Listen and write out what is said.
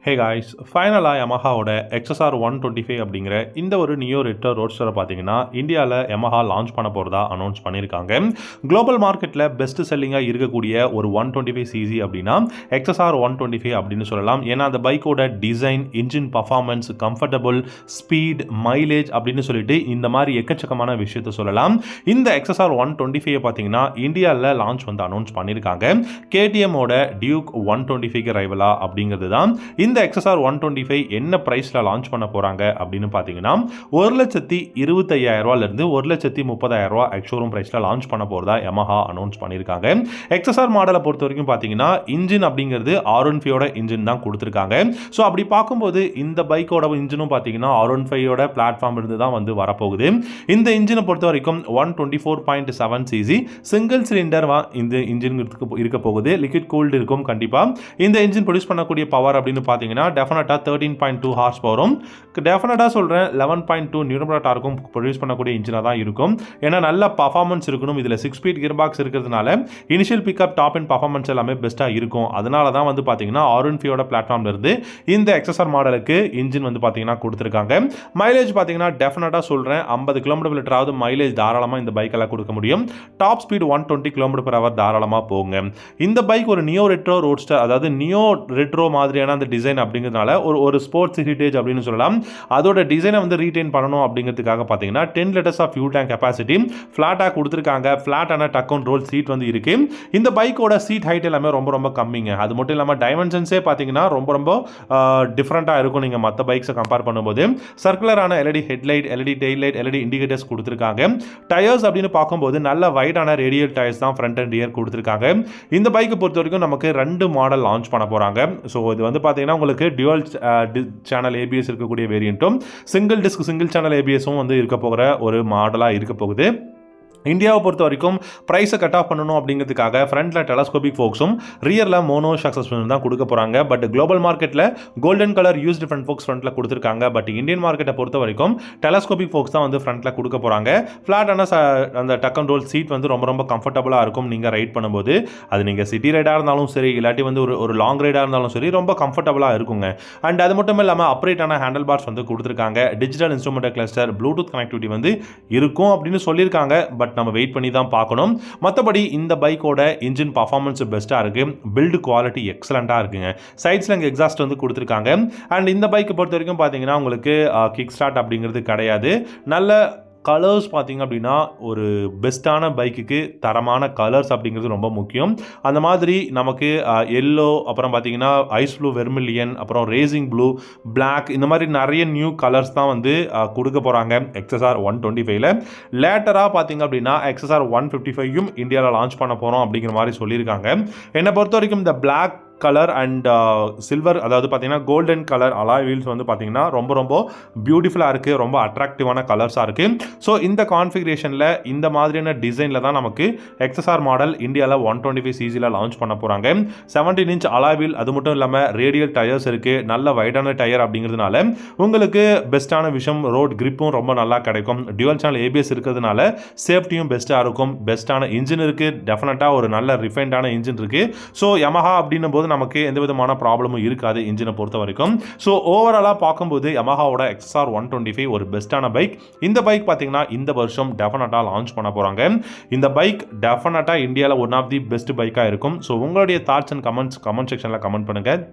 Hey guys, ஃபைனலாக யமஹாவோட XSR 125 அப்படிங்கிற இந்த ஒரு நியோ ரெட்ரோ ரோட்ஸ்டரை பார்த்தீங்கன்னா இந்தியாவில் யமஹா லான்ச் பண்ண போகிறதா அனௌன்ஸ் பண்ணியிருக்காங்க. குளோபல் மார்க்கெட்டில் பெஸ்ட் செல்லிங்காக இருக்கக்கூடிய ஒரு 125cc அப்படின்னா XSR 125 அப்படின்னு சொல்லலாம். ஏன்னா அந்த பைக்கோட design, engine performance, comfortable, speed, mileage அப்படின்னு சொல்லிட்டு இந்த மாதிரி எக்கச்சக்கமான விஷயத்த சொல்லலாம். இந்த XSR 125 பார்த்தீங்கன்னா இந்தியாவில் லான்ச் வந்து அனௌன்ஸ் பண்ணியிருக்காங்க. KTMோட டியூக் 125க்கு ரைவலா அப்படிங்கிறது தான். இந்த XSR 125 என்ன பிரைஸ்ல லான்ச் பண்ண போறாங்க அப்படின்னு பாத்தீங்கன்னா 1,25,000 இருந்து 1,30,000 எக்ஸ்ஷோரூம் பிரைஸ்ல லான்ச் பண்ண போறதா யமஹா அனௌன்ஸ் பண்ணிருக்காங்க. XSR மாடலை பொறுத்த வரைக்கும் பாத்தீங்கன்னா இன்ஜின் அப்படிங்கிறது R15 இன்ஜின் தான் கொடுத்திருக்காங்க. ஸோ அப்படி பார்க்கும்போது இந்த பைக்கோட இன்ஜினும் பாத்தீங்கன்னா R15 பிளாட்ஃபார்ம் இருந்து தான் வந்து வரப்போகுது. இந்த இன்ஜினை பொறுத்த வரைக்கும் 124.7cc சிங்கிள் சிலிண்டர் இந்த இன்ஜின் இருக்க போகுது. லிக்விட் கூல்டு இருக்கும் கண்டிப்பா. இந்த இன்ஜின் ப்ரொடியூஸ் பண்ணக்கூடிய பவர் அப்படின்னு பார்த்தீங்கன்னா டெஃபினட்டாக 13.2 ஹார்ஸ் பவரும், டெஃபினட்டாக சொல்கிறேன் 11.2 நியூட்டன் டார்க்கும் ப்ரொடியூஸ் பண்ணக்கூடிய இன்ஜினாக தான் இருக்கும். ஏன்னா நல்ல பர்ஃபார்மன்ஸ் இருக்கணும். இதில் 6 ஸ்பீட் கியர் பாக்ஸ் இருக்கிறதுனால initial pickup, top and performance எல்லாமே பெஸ்ட்டாக இருக்கும். அதனால தான் வந்து பார்த்தீங்கன்னா R15 பிளாட்ஃபார்ம்ல இருந்து இந்த XSR மாடலுக்கு இன்ஜின் வந்து பார்த்தீங்கன்னா கொடுத்துருக்காங்க. மைலேஜ் பார்த்தீங்கன்னா டெஃபினட்டாக சொல்கிறேன் 50 km/h மைலேஜ் தாராளமாக இந்த பைக்கெல்லாம் கொடுக்க முடியும். டாப் ஸ்பீட் 120 km/h தாராளமாக போங்க. இந்த பைக் ஒரு நியோ ரெட்ரோ ரோட்ஸ்டர், அதாவது நியோ ரெட்ரோ மாதிரியான அந்த டிசைன் அப்படிங்கிறதுனால ஒரு ஸ்போர்ட்ஸ் ஹெரிட்டேஜ் அப்படின்னு சொல்லலாம். அதோட டிசைனை வந்து ரீடைன் பண்ணணும் அப்படிங்கிறதுக்காக பார்த்தீங்கன்னா 10 liters of fuel tank capacity ஃப்ளாட்டாக கொடுத்துருக்காங்க. ஃப்ளாட்டான டக் அண்ட் ரோல் சீட் வந்து இருக்கு. இந்த பைக்கோட சீட் ஹைட் எல்லாமே ரொம்ப ரொம்ப கம்மிங்க. அது மட்டும் இல்லாமல் டைமென்ஷன்ஸே பார்த்தீங்கன்னா ரொம்ப டிஃப்ரெண்ட்டாக இருக்கும் நீங்கள் மற்ற பைக்ஸை கம்பேர் பண்ணும்போது. சர்க்குலரான LED headlight, LED tail light, LED indicators கொடுத்துருக்காங்க. டயர்ஸ் அப்படின்னு பார்க்கும்போது நல்ல வைடான ரேடியல் டயர்ஸ் தான் ஃப்ரண்ட் அண்ட் ரியர் கொடுத்துருக்காங்க. இந்த பைக்கை பொறுத்த வரைக்கும் நமக்கு 2 மாடல் லான்ச் பண்ண போகிறாங்க. ஸோ இது வந்து பார்த்தீங்கன்னா உங்களுக்கு டியூவல் சேனல் ABS இருக்கக்கூடிய வேரியண்ட்டும், சிங்கிள் டிஸ்க் சிங்கிள் சேனல் ABSும் வந்து இருக்க போகிற ஒரு மாடலாக இருக்க போகுது. இந்தியாவை பொறுத்த வரைக்கும் ப்ரைஸை கட் ஆஃப் பண்ணணும் அப்படிங்கிறதுக்காக ஃப்ரண்ட்டில் டெலஸ்கோபிக் ஃபோக்ஸும் ரியரில் மோனோ ஷாக் சஸ்பென்ஷன் தான் கொடுக்க போகிறாங்க. பட் குளோபல் மார்க்கெட்டில் கோல்டன் கலர் யூஸ் டிஃப்ரெண்ட் ஃபோக்ஸ் ஃப்ரண்ட்டில் கொடுத்துருக்காங்க. பட் இந்தியன் மார்க்கெட்டை பொறுத்த வரைக்கும் டெலஸ்கோபிக் ஃபோக்ஸ் தான் வந்து ஃப்ரண்ட்டில் கொடுக்க போகிறாங்க. ஃப்ளாட்டான அந்த டக் அண்ட் ரோல் சீட் வந்து ரொம்ப கம்ஃபர்டபுளாக இருக்கும் நீங்கள் ரைட் பண்ணும்போது. அது நீங்கள் சிட்டி ரைடாக இருந்தாலும் சரி, இல்லாட்டி வந்து ஒரு லாங் ரைடாக இருந்தாலும் சரி, ரொம்ப கம்ஃபர்டபுளாக இருக்குங்க. அண்ட் அது மட்டும் இல்லாமல் அப்ரேட்டான ஹேண்டில் பார்ஸ் வந்து கொடுத்துருக்காங்க. Digital instrument cluster, Bluetooth connectivity வந்து இருக்கும் அப்படின்னு சொல்லியிருக்காங்க. பட் நம்ம வெயிட் பண்ணி தான் பார்க்கணும். மற்றபடி இந்த பைக்கோட இன்ஜின் பர்ஃபார்மன்ஸ் பெஸ்ட்டாக இருக்கு. பில்டு குவாலிட்டி எக்ஸலண்ட்டாக இருக்குங்க. சைட்ஸ்ல இங்கே எக்ஸாஸ்ட் வந்து கொடுத்துருக்காங்க. அண்ட் இந்த பைக்கை பொறுத்த வரைக்கும் பார்த்தீங்கன்னா உங்களுக்கு கிக் ஸ்டார்ட் அப்படிங்கிறது கிடையாது. நல்ல கலர்ஸ் பார்த்தீங்க அப்படின்னா ஒரு பெஸ்ட்டான பைக்குக்கு தரமான கலர்ஸ் அப்படிங்கிறது ரொம்ப முக்கியம். அந்த மாதிரி நமக்கு எல்லோ, அப்புறம் பார்த்தீங்கன்னா ஐஸ் ப்ளூ, வெர்மிலியன், அப்புறம் ரேசிங் ப்ளூ, பிளாக், இந்த மாதிரி நிறைய நியூ கலர்ஸ் தான் வந்து கொடுக்க போகிறாங்க XSR 125ல. லேட்டராக பார்த்தீங்க அப்படின்னா XSR 155யும் இந்தியாவில் லான்ச் பண்ண போகிறோம் அப்படிங்கிற மாதிரி சொல்லியிருக்காங்க. என்னை பொறுத்த வரைக்கும் இந்த பிளாக் கலர் அண்ட் சில்வர், அதாவது பார்த்தீங்கன்னா கோல்டன் கலர் அலாய் வீல்ஸ் வந்து பார்த்தீங்கன்னா ரொம்ப பியூட்டிஃபுல்லாக இருக்குது. ரொம்ப அட்ராக்டிவான கலர்ஸாக இருக்குது. ஸோ இந்த கான்ஃபிகரேஷனில் இந்த மாதிரியான டிசைனில் தான் நமக்கு XSR மாடல் இந்தியாவில் 125cc லான்ச் பண்ண போகிறாங்க. 17 inch அலாய் வீல், அது மட்டும் இல்லாமல் ரேடியல் டயர்ஸ் இருக்குது. நல்ல வைடான டயர் அப்படிங்கிறதுனால உங்களுக்கு பெஸ்ட்டான விஷயம், ரோட் கிரிப்பும் ரொம்ப நல்லா கிடைக்கும். டியூவல் சேனல் ABS இருக்கிறதுனால சேஃப்டியும் பெஸ்ட்டாக இருக்கும். பெஸ்ட்டான இன்ஜின் இருக்குது. டெஃபினட்டாக ஒரு நல்ல ரிஃபைண்டான இன்ஜின் இருக்குது. ஸோ யமஹா அப்படின்னும் போது நமக்கு எந்த விதமான ப்ராப்ளமும் இருக்காது இன்ஜினை பொறுத்த வரைக்கும். ஸோ ஓவராலாக பார்க்கும்போது யமஹாவோட XSR 125 ஒரு பெஸ்ட்டான பைக். இந்த பைக் பார்த்தீங்கன்னா இந்த வருஷம் டெஃபினட்டாக லான்ச் பண்ண போகிறாங்க. இந்த பைக் டெஃபினட்டாக இந்தியாவில் ஒன் ஆஃப் தி பெஸ்ட் பைக்காக இருக்கும். ஸோ உங்களுடைய தாட்ஸ் அண்ட் கமெண்ட் செக்ஷனில் கமெண்ட் பண்ணுங்கள்.